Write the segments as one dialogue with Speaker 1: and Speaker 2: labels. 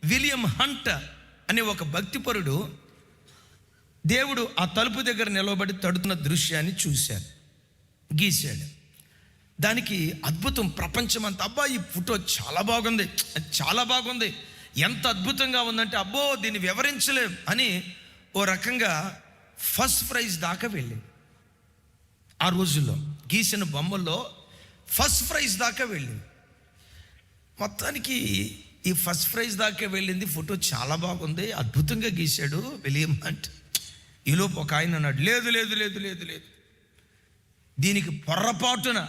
Speaker 1: William hunt అనే ఒక భక్తిపరుడు దేవుడు ఆ తలుపు దగ్గర నిలబడి తడుతున్న దృశ్యాన్ని చూశాడు, గీశాడు. దానికి అద్భుతం, ప్రపంచమంతా అబ్బా ఈ ఫోటో చాలా బాగుంది, చాలా బాగుంది, ఎంత అద్భుతంగా ఉందంటే అబ్బో దీన్ని వివరించలేం అని ఓ రకంగా ఫస్ట్ ప్రైజ్ దాకా వెళ్ళింది. ఆ రోజుల్లో గీసిన బొమ్మల్లో ఫస్ట్ ప్రైజ్ దాకా వెళ్ళింది. మొత్తానికి ఈ ఫస్ట్ ప్రైజ్ దాకా వెళ్ళింది, ఫోటో చాలా బాగుంది, అద్భుతంగా గీశాడు విలియం హంట్. ఈలోపు ఒక ఆయన అన్నాడు, లేదు లేదు లేదు లేదు లేదు, దీనికి పొర్రపాటున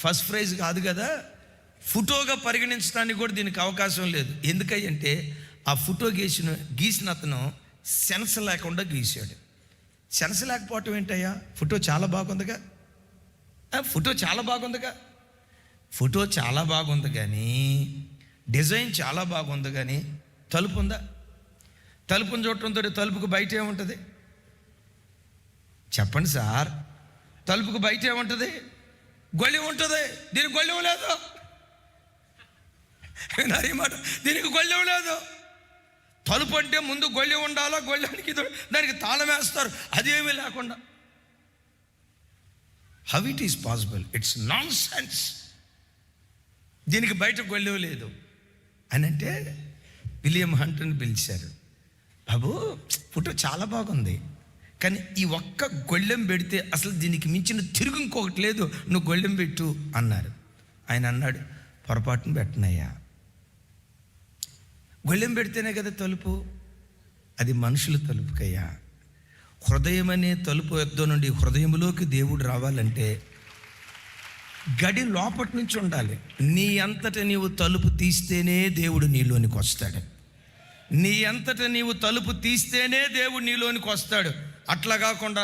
Speaker 1: ఫస్ట్ ప్రైజ్ కాదు కదా, ఫోటోగా పరిగణించడానికి కూడా దీనికి అవకాశం లేదు. ఎందుకంటే ఆ ఫోటో గీసిన అతను సెన్స్ లేకుండా గీశాడు. సెన్స్ లేకపోవటం ఏంటయ్యా, ఫోటో చాలా బాగుందిగా, ఫోటో చాలా బాగుందిగా, ఫోటో చాలా బాగుంది కానీ డిజైన్ చాలా బాగుంది కానీ తలుపు ఉందా? తలుపుని చూడటంతో తలుపుకు బయట ఏముంటుంది చెప్పండి సార్? తలుపుకు బయట ఏముంటుంది? గొళ్ళెం ఉంటుంది. దీనికి గొళ్ళెం లేదు. మాట, దీనికి గొళ్ళెం లేదు. తలుపు అంటే ముందు గొళ్ళెం ఉండాలా, గొళ్ళెనికి దానికి తాళం వేస్తారు, అదేమీ లేకుండా. How it is possible? It's non sense. దీనికి బయట గొళ్ళెం లేదు అని అంటే విలియం హంట్ని పిలిచారు. బాబు ఫోటో చాలా బాగుంది కానీ ఈ ఒక్క గొళ్ళెం పెడితే అసలు దీనికి మించిన తిరుగు ఇంకొకటి లేదు, నువ్వు గొళ్ళెం పెట్టు అన్నారు. ఆయన అన్నాడు, పొరపాటును పెట్టనయ్యా, గొళ్ళెం పెడితేనే కదా తలుపు, అది మనుషుల తలుపుకయ్యా. హృదయం అనే తలుపు యొద్ద నుండి హృదయంలోకి దేవుడు రావాలంటే గడి లోపటి నుంచి ఉండాలి. నీ అంతట నీవు తలుపు తీస్తేనే దేవుడు నీలోనికి వస్తాడు. నీ అంతట నీవు తలుపు తీస్తేనే దేవుడు నీలోనికి వస్తాడు. అట్లా కాకుండా